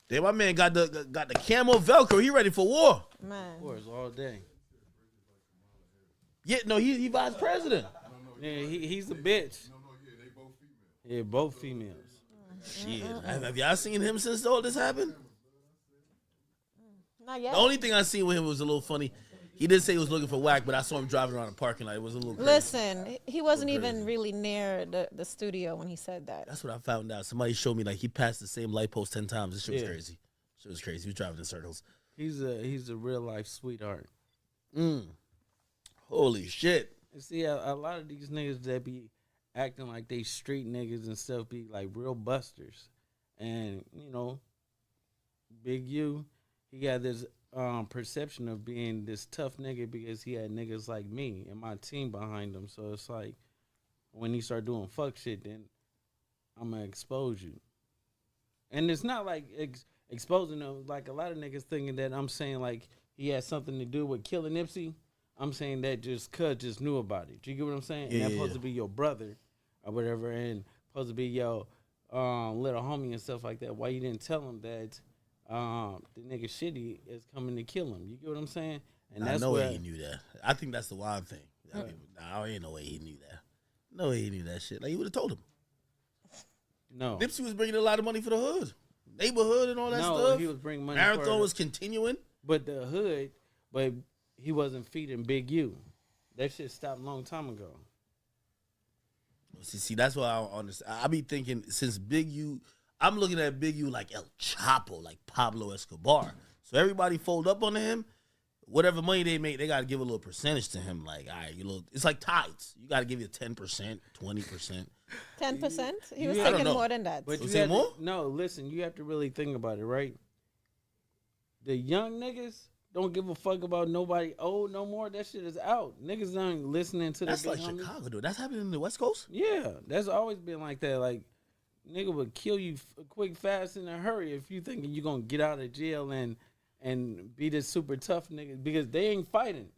Damn, my man got the camo Velcro. He ready for war. Man. Wars all day. Yeah, no, he vice president. Yeah, he's a bitch. Yeah, both females. Shit, have y'all seen him since all this happened? Not yet. The only thing I seen with him was a little funny. He did say he was looking for whack, but I saw him driving around the parking lot. It was a little crazy. Listen, he wasn't even really near the studio when he said that. That's what I found out. Somebody showed me like he passed the same light post 10 times. This shit was crazy. Shit was crazy. He was driving in circles. He's a real life sweetheart. Holy shit. And see, a lot of these niggas that be acting like they street niggas and stuff be like real busters. And, you know, Big U, he got this perception of being this tough nigga because he had niggas like me and my team behind him. So it's like when he start doing fuck shit, then I'm going to expose you. And it's not like exposing them like a lot of niggas thinking that I'm saying like he had something to do with killing Nipsey. I'm saying that just cuz just knew about it. Do you get what I'm saying? And that's supposed to be your brother or whatever, and supposed to be your little homie and stuff like that. Why you didn't tell him that the nigga Shitty is coming to kill him? You get what I'm saying? And that's no way he knew that. I think that's the wild thing. I mean, ain't no way he knew that. No way he knew that shit. Like, he would have told him. No. Nipsey was bringing a lot of money for the hood. Neighborhood and all that stuff. No, he was bringing money Marathon was continuing. But the hood, but he wasn't feeding Big U. That shit stopped a long time ago. See, that's why I don't understand. I be thinking since Big U, I'm looking at Big U like El Chapo, like Pablo Escobar. So everybody fold up on him. Whatever money they make, they got to give a little percentage to him. Like, all right, it's like tithes. You got to give you 10%, 20%. 10%? He was I don't taking know. more than that. But Was you it more? No, listen, you have to really think about it, right? The young niggas don't give a fuck about nobody old no more. That shit is out. Niggas aren't listening to That's the like big homies. Chicago, dude. That's happening in the West Coast? Yeah, that's always been like that. Like, nigga would kill you quick, fast, in a hurry if you thinking you gonna get out of jail and be this super tough nigga, because they ain't fighting.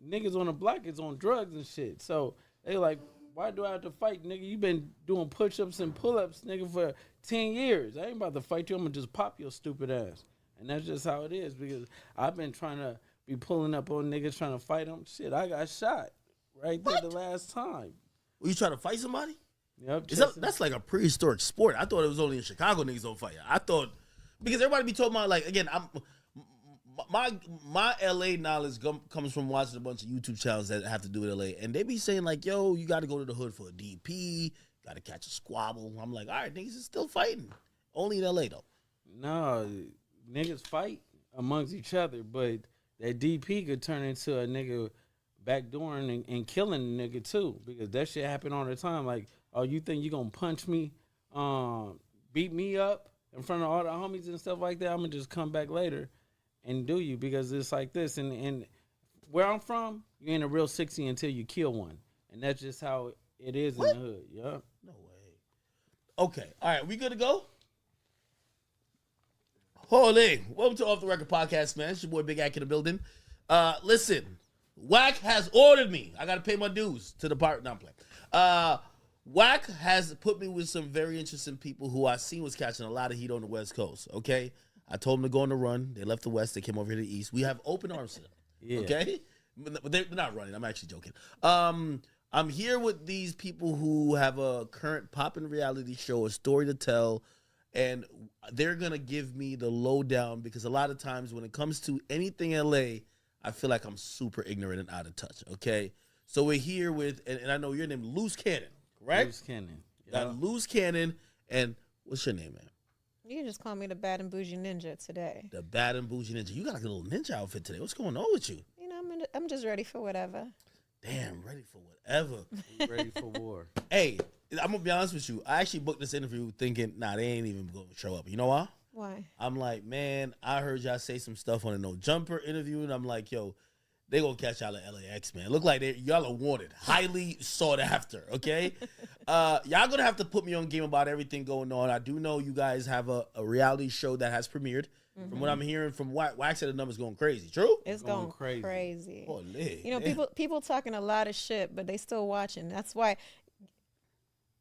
Niggas on the block is on drugs and shit. So they like, why do I have to fight, nigga? You been doing push-ups and pull-ups, nigga, for 10 years. I ain't about to fight you. I'm gonna just pop your stupid ass. And that's just how it is, because I've been trying to be pulling up on niggas trying to fight them. Shit, I got shot right there the last time. Were you trying to fight somebody? Yep, That's like a prehistoric sport. I thought it was only in Chicago niggas don't fight. I thought, because everybody be talking about, like, again, my LA knowledge comes from watching a bunch of YouTube channels that have to do with LA, and they be saying like, yo, you got to go to the hood for a DP, got to catch a squabble. I'm like, all right, niggas is still fighting. Only in LA though. No, niggas fight amongst each other, but that DP could turn into a nigga backdooring and killing a nigga too, because that shit happen all the time. Like, oh, you think you gonna punch me, beat me up in front of all the homies and stuff like that? I'm gonna just come back later and do you, because it's like this. And where I'm from, you ain't a real 60 until you kill one. And that's just how it is in the hood. Yup. No way. Okay. All right. We good to go? Holy. Welcome to Off the Record Podcast, man. It's your boy Big Ack in the building. Listen, Wack has ordered me. I got to pay my dues to the part. No, I'm playing. Wack has put me with some very interesting people who I seen was catching a lot of heat on the West Coast. Okay. I told them to go on the run. They left the West. They came over here to the East. We have open arms to them. Yeah. Okay? But they're not running. I'm actually joking. I'm here with these people who have a current poppin' reality show, a story to tell, and they're going to give me the lowdown, because a lot of times when it comes to anything LA, I feel like I'm super ignorant and out of touch. Okay? So we're here with, and I know your name, Loose Cannon, correct? Loose Cannon. Got Loose Cannon, and what's your name, man? You just call me the bad and bougie ninja today. The Bad and Bougie Ninja. You got like a little ninja outfit today. What's going on with you? You know, I'm just ready for whatever. Damn, ready for whatever. Ready for war. Hey, I'm going to be honest with you. I actually booked this interview thinking, nah, they ain't even going to show up. You know why? Why? I'm like, man, I heard y'all say some stuff on a No Jumper interview, and I'm like, yo, they going to catch y'all at LAX, man. Look like y'all are wanted. Highly sought after, okay? Y'all going to have to put me on game about everything going on. I do know you guys have a reality show that has premiered. Mm-hmm. From what I'm hearing from Wax, said the numbers going crazy. True? It's going crazy. Holy, you know, people talking a lot of shit, but they still watching. That's why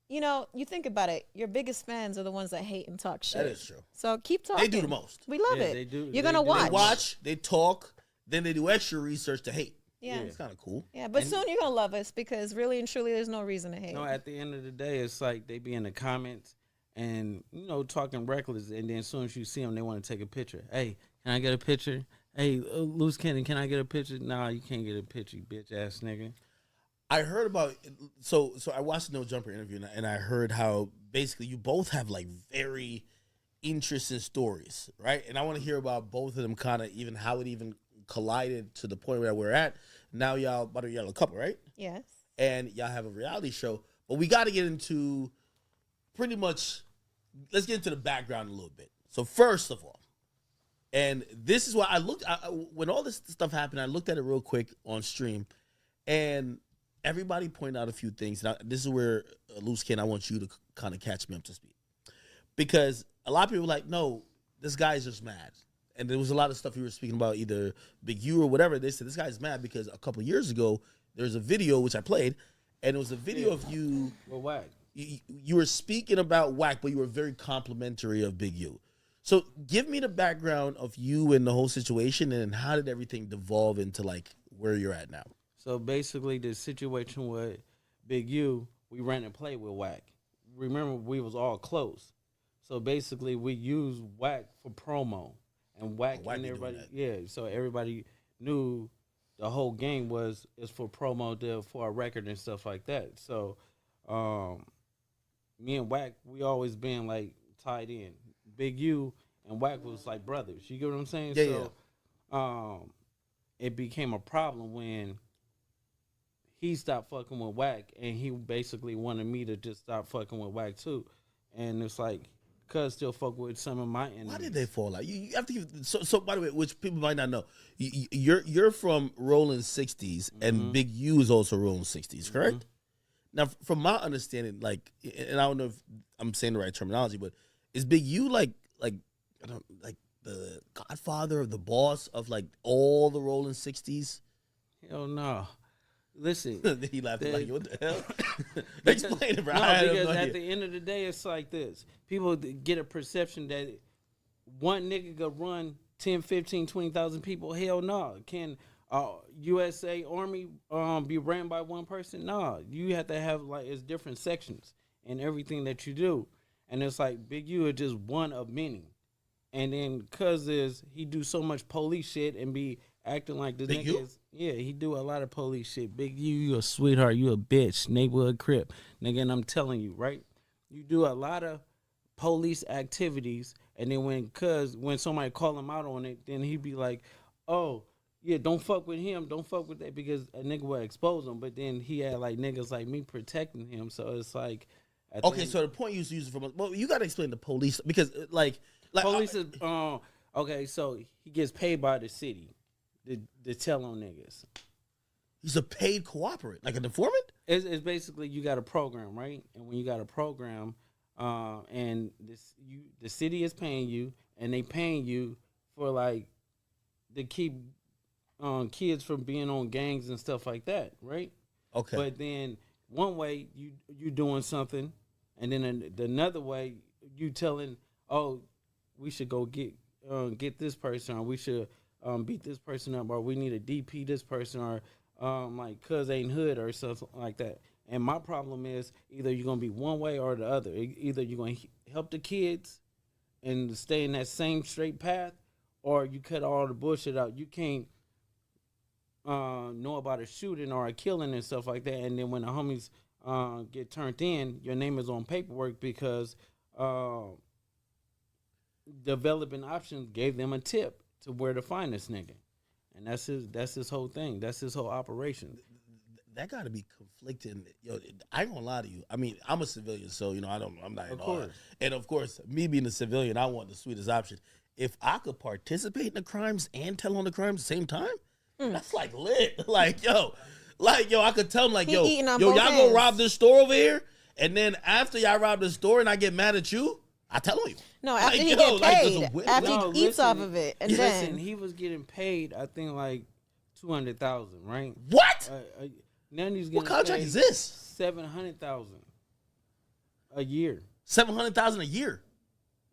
you know, you think about it. Your biggest fans are the ones that hate and talk shit. That is true. So keep talking. They do the most. We love Yeah, it. they do. You're gonna They do. watch. They watch, they talk, then they do extra research to hate. Yeah. Yeah. Yeah, It's kind of cool. but soon you're gonna love us because really and truly, there's no reason to hate. No, at the end of the day, it's like they be in the comments and talking reckless, and then as soon as you see them, they want to take a picture. Hey, can I get a picture? Hey, Loose Cannon, can I get a picture? Nah, you can't get a picture, you bitch ass nigga. I heard about so I watched the No Jumper interview and I heard how basically you both have like very interesting stories, right? And I want to hear about both of them, kind of even how it even collided to the point where we're at. Now y'all about a yellow couple, right? Yes. And y'all have a reality show, but we got to get into pretty much. Let's get into the background a little bit. So first of all, and this is why I looked when all this stuff happened. I looked at it real quick on stream, and everybody pointed out a few things. Now, this is where Loose Cannon, I want you to kind of catch me up to speed, because a lot of people were like, no, this guy's just mad. And there was a lot of stuff you were speaking about, either Big U or whatever. They said this guy's mad because a couple of years ago there was a video which I played, and it was a video of you. Well, whack. You were speaking about Whack, but you were very complimentary of Big U. So give me the background of you and the whole situation, and how did everything devolve into like where you're at now? So basically, the situation with Big U, we ran and played with Whack. Remember, we was all close. So basically, we used Whack for promo, and Whack Whack and be doing everybody, that. so everybody knew the whole game is for promo for a record and stuff like that. So, me and Whack, we always been like tied in. Big U and Whack was like brothers. You get what I'm saying? Yeah, So, it became a problem when he stopped fucking with Whack, and he basically wanted me to just stop fucking with Whack too. And it's like, cuz still fuck with some of my enemies. Why did they fall out? You have to give, so by the way, which people might not know, you're from Rolling 60s, and Big U is also Rolling 60s, correct? Now, from my understanding, like, and I don't know if I'm saying the right terminology, but is Big U like I don't like the godfather of the boss of like all the Rolling 60s? Hell no. Listen. He laughed like, what the hell? Explain it, bro. No, I have because no at idea. the end of the day, it's like this. People get a perception that one nigga could run 10, 15, 20,000 people. Hell no. Can USA Army be ran by one person? No. You have to have, like, it's different sections in everything that you do. And it's like Big U is just one of many. And then cuz he do so much police shit and be acting like this Big nigga U? is. Yeah, he do a lot of police shit. Big U, you a sweetheart, you a bitch, neighborhood crip. Nigga, and I'm telling you, right? You do a lot of police activities, and then when somebody call him out on it, then he be like, oh, yeah, don't fuck with him, don't fuck with that, because a nigga will expose him. But then he had like niggas like me protecting him, so it's like. Okay, so the point you was using from, well, you got to explain the police, because like police is okay. So he gets paid by the city to tell on niggas. he's a paid cooperator, like an informant. It's basically you got a program, right? And when you got a program, and the city is paying you, and they paying you for like to keep kids from being on gangs and stuff like that, right? Okay, But then one way you doing something, and then another way you telling, oh, we should go get this person, or we should beat this person up, or we need to DP this person, or like cuz ain't hood or something like that. And my problem is either you're gonna be one way or the other. Either you're gonna help the kids and stay in that same straight path, or you cut all the bullshit out. You can't know about a shooting or a killing and stuff like that, and then when the homies get turned in, your name is on paperwork because developing options gave them a tip to where to find this nigga, and that's his whole thing. That's his whole operation. that got to be conflicting. Yo, I ain't gonna lie to you. I mean, I'm a civilian, so I'm not. Of course. And of course, me being a civilian, I want the sweetest option. If I could participate in the crimes and tell on the crimes at the same time, that's like lit. Like yo, I could tell them like, He yo, eating on y'all both go ends. rob this store over here, and then after y'all rob the store and I get mad at you, I tell on you. No, after Like, he yo, get like, there's a paid, win- after No, he eats off listen, of it, and Listen, then he was getting paid, I think like 200,000, right? What? Now he's getting What contract paid is this? 700,000. A year. $700,000 a year.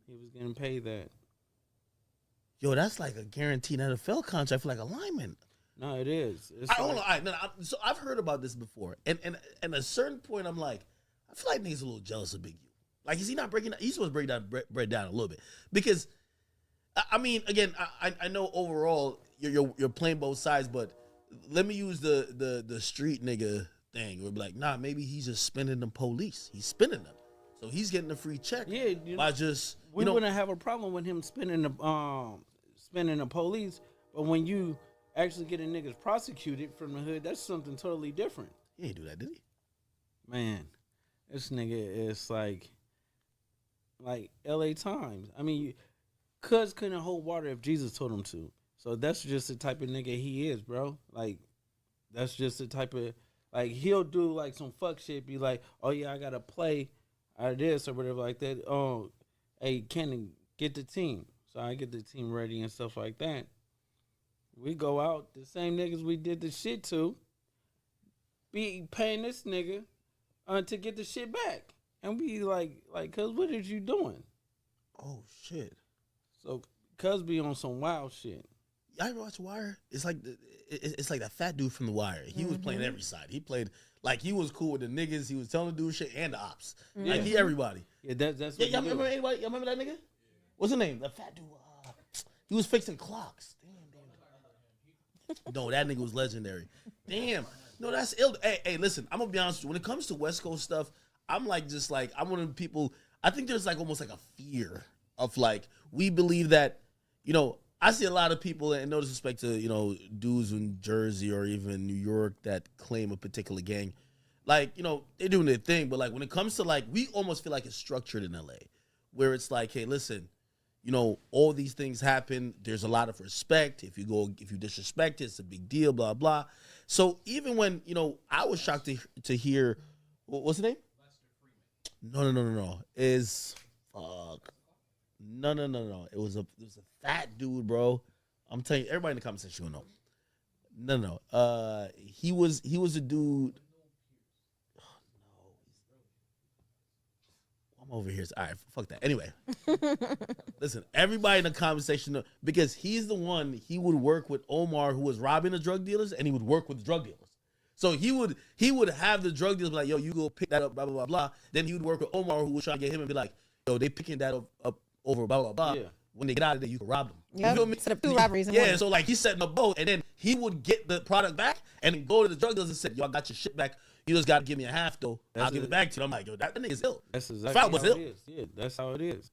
He was getting paid that. Yo, that's like a guaranteed NFL contract for like a lineman. No, it is. It's I don't know. So I've heard about this before, and at a certain point, I'm like, I feel like niggas a little jealous of Big U. Like, is he not breaking? He's supposed to break down a little bit because, I mean, again, I know overall you're playing both sides, but let me use the street nigga thing. We're like, nah, maybe he's just spending them police. He's spending them, so he's getting a free check. Yeah, by just we wouldn't have a problem with him spending the police, but when you actually get a niggas prosecuted from the hood, that's something totally different. He ain't do that, did he? Man, this nigga is like LA Times. I mean, Cuz couldn't hold water if Jesus told him to. So that's just the type of nigga he is, bro. Like, that's just the type of, like, he'll do like some fuck shit, be like, oh yeah, I gotta play out of this or whatever like that. Oh, hey, Kenan, get the team. So I get the team ready and stuff like that. We go out, the same niggas we did the shit to, be paying this nigga to get the shit back. And we like, cuz, what is you doing? Oh, shit. So, cuz be on some wild shit. Y'all ever watch Wire? It's like that fat dude from The Wire. He was playing every side. He played, like, he was cool with the niggas. He was telling the dude shit and the ops. Yeah. Like, he everybody. Yeah, that's Yeah, y'all remember anybody? Y'all remember that nigga? What's his name? The fat dude. He was fixing clocks. Damn. No, that nigga was legendary. Damn. No, that's ill. Hey, listen, I'm gonna be honest with you. When it comes to West Coast stuff, I'm like, just like, I'm one of the people, I think there's like almost like a fear of like, we believe that, I see a lot of people, and no disrespect to, dudes in Jersey or even New York that claim a particular gang. Like, they're doing their thing, but like when it comes to like, we almost feel like it's structured in LA, where it's like, hey, listen, all these things happen. There's a lot of respect. If you disrespect it, it's a big deal, blah, blah. So even when, I was shocked to hear, what's his name? No. Fuck. No. It was a fat dude, bro. I'm telling you, everybody in the comment section will know. No. He was a dude. I'm over here. All right, fuck that. Anyway, listen, everybody in the conversation, because he's the one, he would work with Omar, who was robbing the drug dealers, and he would work with the drug dealers. So he would have the drug dealers be like, yo, you go pick that up, blah, blah, blah, blah. Then he would work with Omar, who was trying to get him, and be like, yo, they picking that up over blah, blah, blah. Yeah. When they get out of there, you can rob them. Yep. You feel me? Set up 2 robberies. Yeah, so like he's setting up both, and then he would get the product back and then go to the drug dealers and say, yo, I got your shit back. You just got to give me a half, though. I'll give it back to you. I'm like, yo, that nigga's ill. That's exactly how it is. Yeah, that's how it is.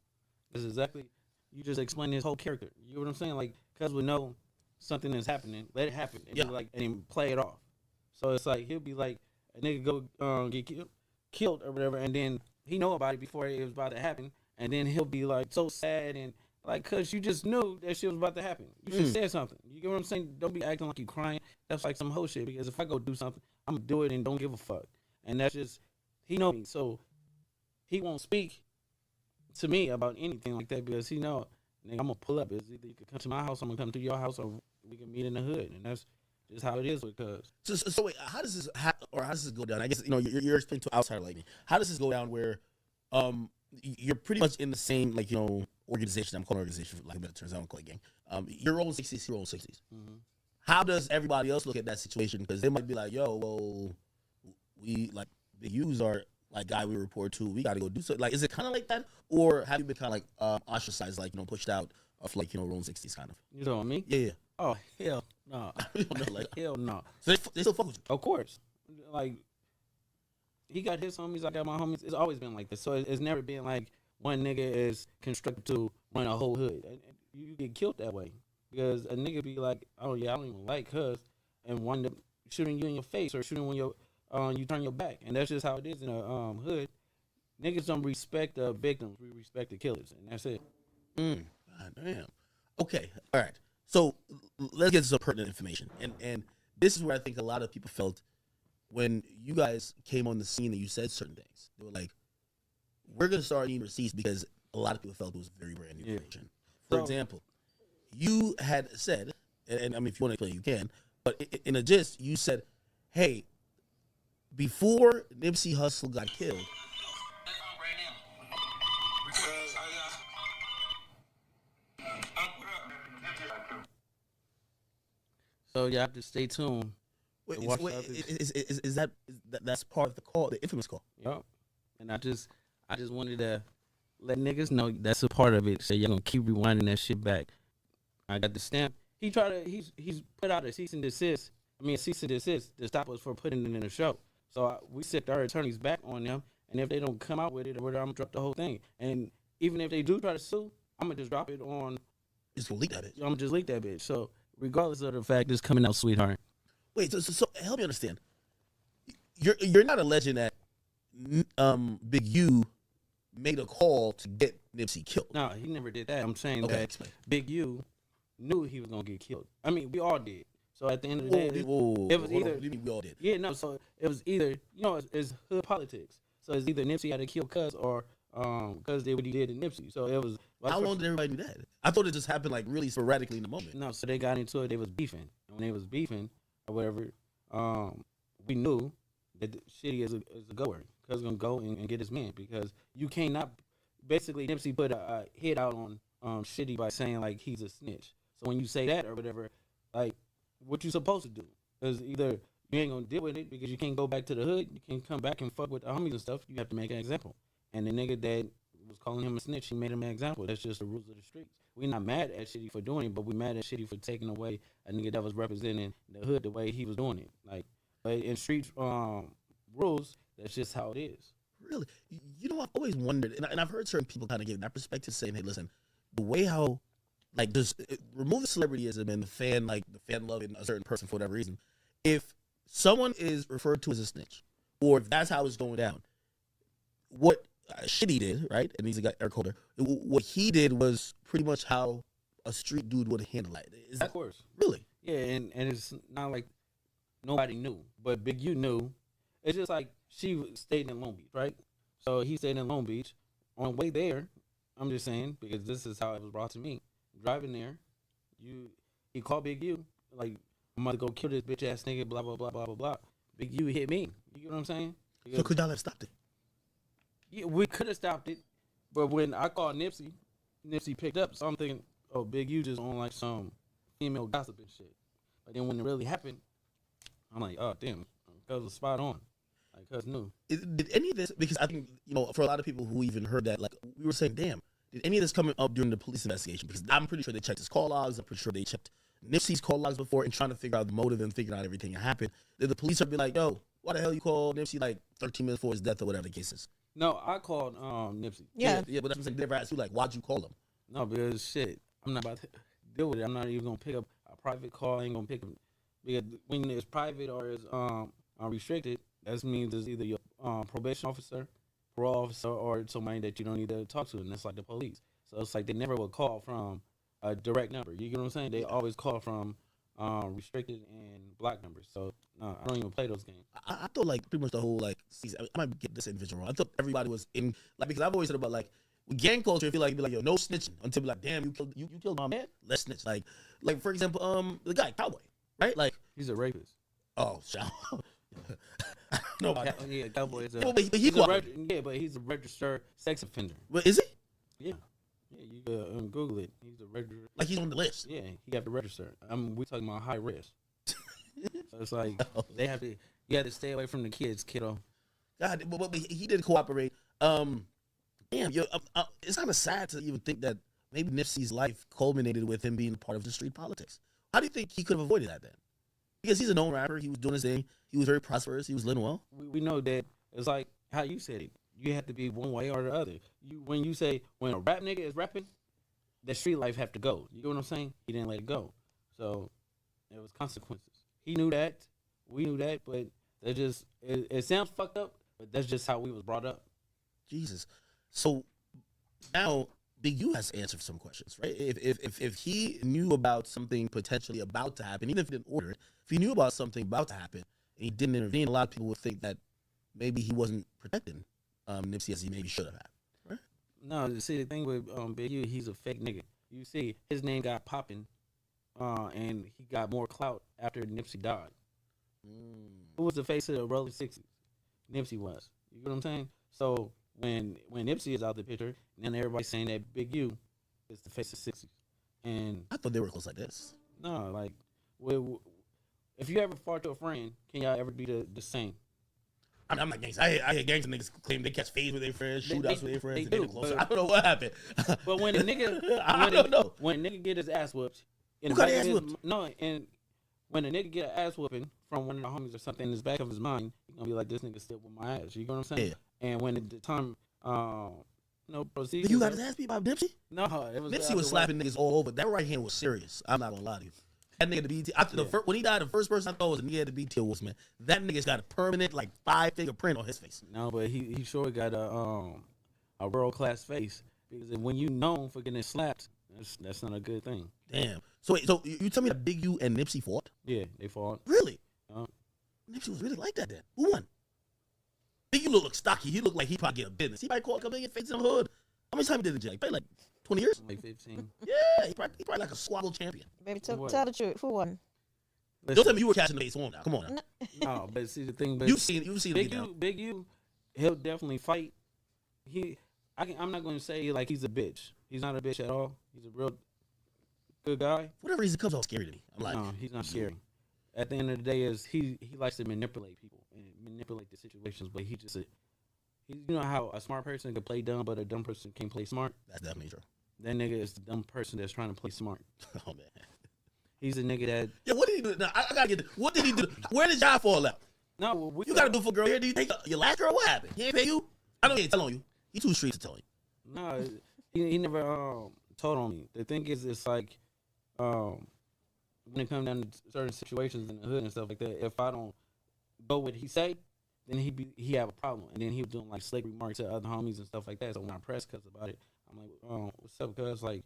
That's exactly, you just explained his whole character. You know what I'm saying? Like, cuz we know something is happening, let it happen. And, and then play it off. So it's like, he'll be like, a nigga go get killed or whatever, and then he know about it before it was about to happen, and then he'll be like so sad and like, cuz you just knew that shit was about to happen. You should say something. You get what I'm saying? Don't be acting like you crying. That's like some whole shit, because if I go do something, I'm going to do it and don't give a fuck. And that's just, he know me. So he won't speak to me about anything like that, because he know, nigga, I'm going to pull up. It's either you can come to my house, I'm going to come to your house, or we can meet in the hood. And that's just how it is with cuz. So wait, how does this go down? I guess, you're explaining to an outsider like me. How does this go down where you're pretty much in the same, like, organization? I'm calling organization, like, it turns out I don't call it gang. Your own 60s, your own 60s. Mm-hmm. How does everybody else look at that situation? Because they might be like, yo, well, we, like, the U's are, like, guy we report to, we got to go do something. Like, is it kind of like that? Or have you been kind of, like, ostracized, like, pushed out of, like, your own 60s kind of? You know what I mean? Yeah. Oh, hell no. Hell no. So they still fuck with you? Of course. Like, he got his homies, I got my homies. It's always been like this. So it's never been like one nigga is constructed to run a whole hood. You get killed that way. Because a nigga be like, oh yeah, I don't even like cuz, and wind up shooting you in your face or shooting when you turn your back. And that's just how it is in a hood. Niggas don't respect the victims. We respect the killers. And that's it. God damn. Okay. All right. So let's get to some pertinent information. And this is where I think a lot of people felt when you guys came on the scene and you said certain things. They were like, we're going to start needing receipts, because a lot of people felt it was very brand new information. For example, you had said, and I mean, if you want to explain, you can, but in a gist, you said, hey, before Nipsey Hussle got killed, So you have to stay tuned. Wait, Watch wait, out this- that's part of the call, the infamous call? Yup. And I just wanted to let niggas know that's a part of it. So y'all gonna keep rewinding that shit back. I got the stamp. He's put out a cease and desist. A cease and desist to stop us from putting it in the show. So we set our attorneys back on them, and if they don't come out with it, or whatever, I'm gonna drop the whole thing. And even if they do try to sue, I'm gonna just drop it on. Just leak that bitch. I'm gonna just leak that bitch. So regardless of the fact it's coming out, sweetheart. Wait, so help me understand. You're not alleging that Big U made a call to get Nipsey killed. No, he never did that. I'm saying Okay, that explain. Big U knew he was gonna get killed. We all did. So at the end of the day, it was Hold on. either. What do you mean we all did? Yeah, no. So it was either it's hood politics. So it's either Nipsey had to kill Cuz or Cuz did what he did to Nipsey. So it was. How long did everybody do that? I thought it just happened like really sporadically in the moment. No, so they got into it. They was beefing, and when they was beefing or whatever, we knew that Shitty is a goer. Cuz gonna go and get his man because you cannot. Basically, Nipsey put a hit out on Shitty by saying like he's a snitch. So when you say that or whatever, like what you supposed to do is either you ain't gonna deal with it because you can't go back to the hood. You can't come back and fuck with the homies and stuff. You have to make an example. And the nigga that was calling him a snitch, he made him an example. That's just the rules of the streets. We're not mad at Shitty for doing it, but we mad at Shitty for taking away a nigga that was representing the hood the way he was doing it. Like, but in street rules, that's just how it is. Really? You know, I've always wondered, and I've heard certain people kind of give that perspective, saying, "Hey, listen, the way how, like, just remove the celebrityism and the fan loving a certain person for whatever reason. If someone is referred to as a snitch, or if that's how it's going down, what Shitty did, right? And he's a guy, Eric Holder. What he did was pretty much how a street dude would handle it. Is that Of course. really? Yeah, and it's not like nobody knew, but Big U knew. It's just like she stayed in Long Beach, right? So he stayed in Long Beach. On the way there, I'm just saying, because this is how it was brought to me. Driving there, he called Big U, like, I'm about to go kill this bitch ass nigga, blah, blah, blah, blah, blah, blah. Big U hit me. You get what I'm saying? Because, So could y'all have stopped it? yeah, we could have stopped it, but when I called Nipsey picked up, so I'm thinking, oh, Big U just on like some female gossip and shit. But then when it really happened, I'm like, oh, damn, Cuz was spot on. Like, Cuz knew. Did any of this, because I think, for a lot of people who even heard that, like, we were saying, damn, did any of this come up during the police investigation? Because I'm pretty sure they checked his call logs. I'm pretty sure they checked Nipsey's call logs before and trying to figure out the motive and figuring out everything that happened. Did the police be like, yo, why the hell you called Nipsey like 13 minutes before his death or whatever the case is? No, I called Nipsey. Yeah. Yeah, but that's what I'm saying. They never asked you, like, why'd you call him? No, because shit, I'm not about to deal with it. I'm not even gonna pick up a private call. I ain't gonna pick up because when it's private or it's restricted, that means it's either your probation officer, parole officer, or somebody that you don't need to talk to, and that's like the police. So it's like they never would call from a direct number. You get what I'm saying? They always call from restricted and block numbers. So no, I don't even play those games. I thought, like, pretty much the whole, like, season, I might get this individual wrong. I thought everybody was in, like, because I've always said about, like, with gang culture, if you like, be like, yo, no snitching until be like, damn, you killed my man. Let's snitch. Like for example, the guy Cowboy, right? Like, He's a rapist. oh, shout. I don't know about that. Yeah, Cowboy is a. Yeah, but he he's a cooperated. but he's a registered sex offender. But is he? Yeah, you can Google it. He's a registered. Like, he's on the list. Yeah, he have to register. We talking about high risk. So it's like they have to. You have to stay away from the kids, kiddo. God, but he did cooperate. Damn, yo, it's kind of sad to even think that maybe Nipsey's life culminated with him being part of the street politics. How do you think he could have avoided that then? Because he's a known rapper. He was doing his thing. He was very prosperous. He was living well. We know that it's like how you said it. You have to be one way or the other. When you say when a rap nigga is rapping, the street life have to go. You know what I'm saying? He didn't let it go, so there was consequences. He knew that. We knew that, but it sounds fucked up. But that's just how we was brought up. Jesus. So now Big U has to answer some questions, right? If he knew about something potentially about to happen, even if he didn't order it, if he knew about something about to happen and he didn't intervene, a lot of people would think that maybe he wasn't protecting Nipsey as he maybe should have had, right? No, see the thing with Big U, he's a fake nigga. You see, his name got popping, and he got more clout after Nipsey died. Who was the face of the early 60s? Nipsey was. You know what I'm saying? So when Nipsey is out the picture, then everybody's saying that Big U is the face of 60s. And I thought they were close like this. no, like if you ever fart to a friend, can y'all ever be the same? I'm not gangster. I hear gangster niggas claim they catch fades with their friends, shootouts with their friends, they and they do, closer. but- I don't know what happened. But when a nigga, I don't know. when a nigga get his ass whooped, in Who the got back ass of his, whooped? no, and when a nigga get an ass whooping from one of the homies or something in his back of his mind, he gonna be like, this nigga still with my ass. You know what I'm saying? Yeah. And when the time, proceeds. You got his ass beat by Nipsey? No, it was Nipsey was slapping niggas all over. That right hand was serious. I'm not gonna lie to you. That nigga, the BT, when he died, the first person I thought was a nigga at the BT Awards, man. That nigga's got a permanent, like, 5-finger print on his face. No, but he sure got a world class face, because when you known for getting slapped, that's not a good thing. Damn. So wait, so you tell me that Big U and Nipsey fought? Yeah, they fought. Really? Uh, Nipsey was really like that then. Who won? Big U look stocky. He looked like he probably get a business. He probably caught a million fakes in the hood. How many times he did in jail? Probably like 20 years? like 15. Yeah, he probably like a squabble champion. Baby, What? tell the truth. Who won? Don't tell me you were catching the base on now. Come on now. No, but see the thing, but You've seen him Big get U, down. Big U, he'll definitely fight. I'm not going to say like he's a bitch. He's not a bitch at all. He's a real good guy. For whatever reason, it comes off scary to me. I'm like, No, he's not scary. At the end of the day, is he likes to manipulate people and manipulate the situations, but you know how a smart person can play dumb, but a dumb person can't play smart. that's definitely true. That nigga is the dumb person that's trying to play smart. Oh man. He's a nigga that Yeah, what did he do? Now, I gotta get. What did he do? Where did y'all fall out? no. You gotta do for a girl here. Do you take your last girl? What happened? He ain't pay you? I know he ain't telling you. He too street to tell you. No, he never told on me. The thing is, it's like when it comes down to certain situations in the hood and stuff like that, if I don't go what he say, then he have a problem, and then he was doing like slick remarks to other homies and stuff like that. So when I press cuss about it, I'm like, what's up, cuz? Like,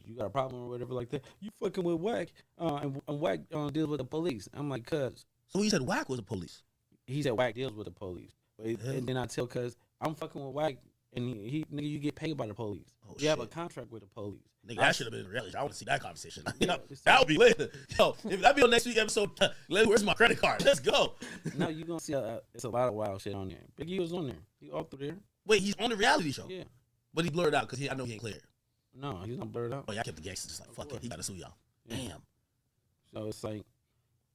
you got a problem or whatever like that? You fucking with Whack, and Whack deals with the police. I'm like, cuz. So he said Whack was the police. He said Whack deals with the police, and then I tell cuz I'm fucking with Whack, and he nigga, you get paid by the police. Oh, You have a shit. contract with the police. Nigga, that should have been reality. I want to see that conversation. Yeah, That would be lit. Yo, if that be on next week episode, where's my credit card? Let's go. No, you gonna see it's a lot of wild shit on there. Big U was on there. He all through there. Wait, he's on the reality show. Yeah. But he blurred out because I know he ain't clear. No, he's not blurred out. Oh, y'all kept the gangsters just like, fuck it. He got to sue y'all. Yeah. Damn. So it's like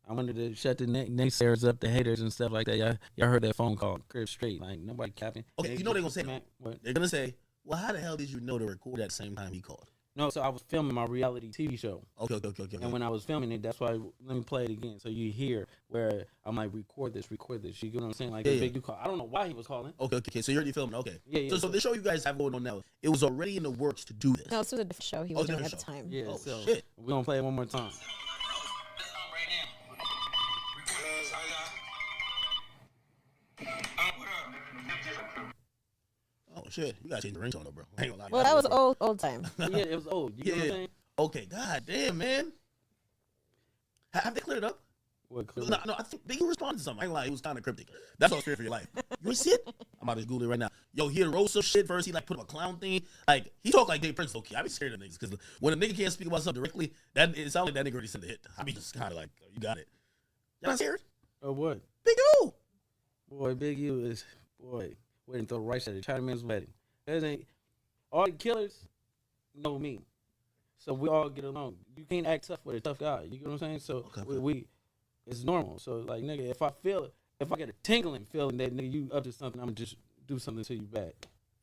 I wanted to shut the naysayers up, the haters and stuff like that. Y'all heard that phone call, crib straight. Like nobody capping. Okay, you know they gonna say Man, what? They're going to say, well, how the hell did you know to record at the same time he called? No, so I was filming my reality TV show. Okay. And when I was filming it, that's why let me play it again so you hear where I'm like, record this. You get what I'm saying? Like, Yeah, the yeah. Big U call. I don't know why he was calling. Okay. So you're already filming. Okay. Yeah. So the show you guys have going on now, it was already in the works to do this. No, it's a different show he Oh, was doing different at the show. time. Yeah, Oh, so shit. we're gonna play it one more time. Oh, shit. You got to change the ringtone, though, bro. I ain't gonna lie. Well, that was old time. Yeah, it was old. You get what I'm Yeah. saying? Okay, god damn, man. Have they cleared it up? What, clear- No, I think Biggie responded to something. I ain't gonna lie, it was kind of cryptic. That's all scared for your life. You ain't see it? I'm about to Google it right now. Yo, he had roast some shit first. He like put up a clown thing. Like he talk like Dave Prince. Okay, I be scared of niggas because when a nigga can't speak about something directly, that it sounds like that nigga already sent the hit. I be just kind of like, you got it. Y'all not scared? Oh, what? Big U. Boy, Big U is waiting to throw rice at a Chinaman's wedding. That ain't all the killers know me, so we all get along. You can't act tough with a tough guy. You get what I'm saying? So Okay. we it's normal. So like nigga, if I get a tingling feeling that nigga you up to something, I'm gonna just do something to you back.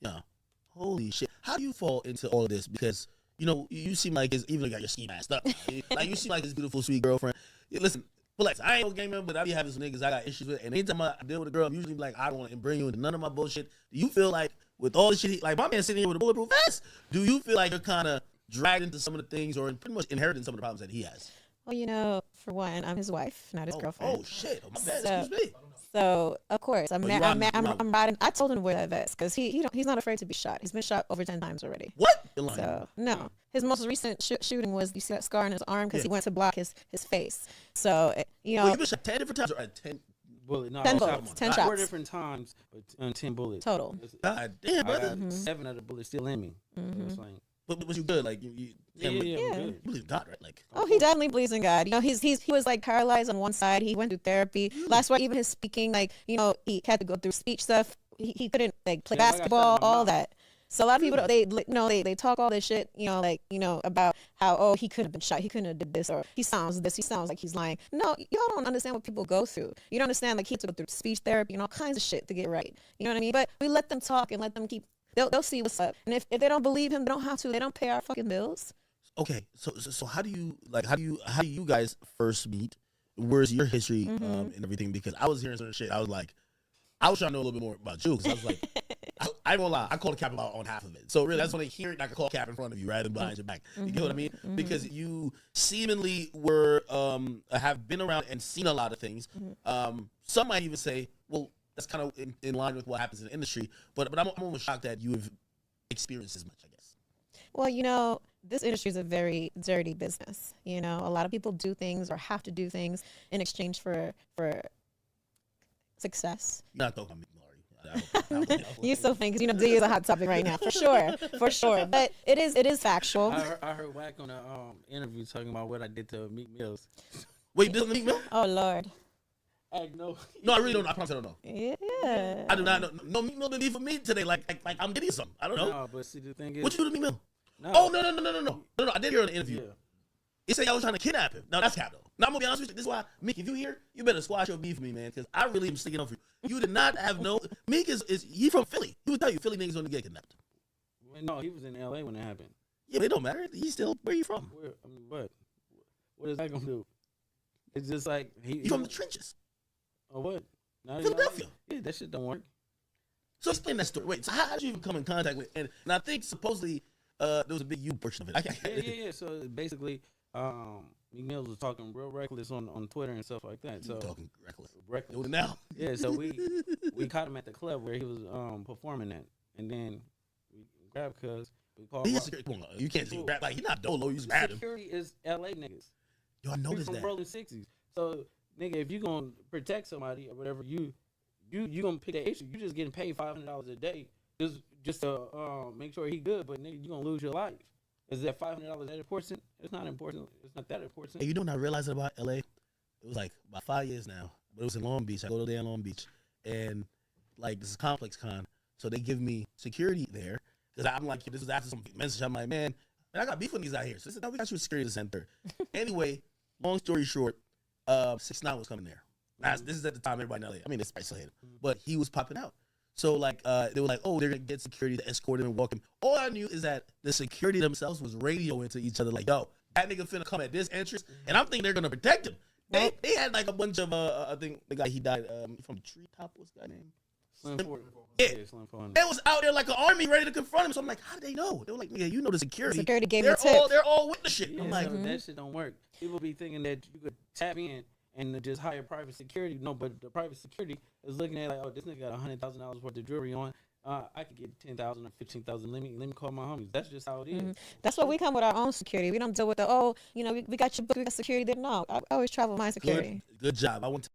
Yeah. Holy shit. How do you fall into all of this? Because you know you seem like it's even got your ski masked up. Like you seem like this beautiful sweet girlfriend. Yeah, listen. Relax. I ain't no gay man, but I be having some niggas I got issues with. And anytime I deal with a girl, I'm usually like, I don't want to bring you into none of my bullshit. Do you feel like with all the shit, like my man sitting here with a bulletproof vest, do you feel like you're kind of dragged into some of the things or pretty much inheriting some of the problems that he has? Well, you know, for one, I'm his wife, not his girlfriend. Oh shit! Oh, my bad. So- Excuse me. So of course, I'm Oh, you out- you out. riding. I told him to wear that vest because he's not afraid to be shot. He's been shot over 10 times already. What? You're lying. So no, his most recent shooting was, you see that scar on his arm because Yeah. he went to block his face. So you know, Well, you been shot 10 different times or 10? Bullet, no, 10 I shot bullets, 10 4 shots different times, but 10 bullets total. God damn, I brother. got 7 of the bullets still in me. It's like, But was you good? Like you yeah, like, yeah, Yeah. I'm good. you believe in God, right? Like Oh, he definitely believes in God. You know, he was like paralyzed on one side. He went through therapy. That's why even his speaking, like, you know, he had to go through speech stuff. He couldn't like play Yeah, like I said, basketball, my all mouth. that. So a lot of people, they talk all this shit, about how, oh, he couldn't have been shot, he couldn't have did this, or he sounds like he's lying. No, y'all don't understand what people go through. You don't understand, like, he had to go through speech therapy and all kinds of shit to get right. You know what I mean? But we let them talk and let them keep. They'll see what's up. And if they don't believe him, they don't have to. They don't pay our fucking bills. Okay, so how do you guys first meet? Where's your history and everything? Because I was hearing some shit. I was like, I was trying to know a little bit more about you because I was like, I ain't gonna lie, I called cap about on half of it. So really, that's when I hear it, I can call cap in front of you rather than behind your back. You get what I mean? Because you seemingly were have been around and seen a lot of things. Some might even say, well, that's kind of in line with what happens in the industry. But I'm almost shocked that you have experienced as much, I guess. Well, this industry is a very dirty business. A lot of people do things or have to do things in exchange for success. You're not talking about me, Laurie. You so funny because D is a hot topic right now, for sure. But it is factual. I heard Wack on the interview talking about what I did to Meek Mills. Wait, you did Meek Mill? Oh Lord. No, I really don't. I promise I don't know. Yeah. I do not know. No, Meek Mill been beef for me today. Like I'm getting something. I don't know. No, but see, the thing is, What you do to Meek Mill? No. Oh no! I did hear in the interview. Yeah. He said I was trying to kidnap him. Now that's capital. Now I'm gonna be honest with you. This is why, Meek, if you here, you better squash your beef for me, man, because I really am sticking up for you. You did not have no. Meek is he from Philly? He would tell you Philly niggas don't get kidnapped. No, he was in L.A. when it happened. Yeah, but it don't matter. He's still where you from? What is that gonna do? It's just like He from the trenches. Or what? Philadelphia. Yeah, that shit don't work. So explain that story. Wait, so how did you even come in contact with? And I think supposedly there was a big you portion of it. Yeah. So basically, Meek Mills was talking real reckless on Twitter and stuff like that. So talking reckless. Reckless. Do it now. Yeah. So we caught him at the club where he was performing at, and then we grabbed cuz we called. He has security. Come on, you can't just grab like he's not dolo. You just grab him. Security is L.A. niggas. Yo, I We noticed from that. rolling 60s. So nigga, if you gonna protect somebody or whatever, you gonna pick that issue. You just getting paid $500 a day just to make sure he good, but nigga, you gonna lose your life. Is that $500 that important? It's not important. It's not that important. Hey, you know what I realized about LA? It was like about 5 years now, but it was in Long Beach. I go there in Long Beach, and like this is Complex Con, so they give me security there because I'm like, this was after some message. I'm like, man, I got beef with these out here. So they said, no, we got you a security center. Anyway, long story short, 6ix9ine was coming there. This is at the time everybody in LA. I mean, it's still him, but he was popping out. So like they were like, oh, they're gonna get security to escort him and walk him. All I knew is that the security themselves was radioing to each other like, yo, that nigga finna come at this entrance, and I'm thinking they're gonna protect him. They had like a bunch of I think the guy he died from Treetop. What's that name? Slim Ford. Yeah. Slim Ford. They was out there like an army ready to confront him. So I'm like, how did they know? They were like, yeah, you know the security. Security gave me a tip. They're all with the shit. Yeah, I'm like, so that shit don't work. People be thinking that you could tap in and just hire private security. No, but the private security is looking at like, oh, this nigga got $100,000 worth of jewelry on. I could get 10,000 or 15,000. Let me call my homies. That's just how it is. That's why we come with our own security. We don't deal with we got your book, we got security there. No, I always travel with my security. good job. I want to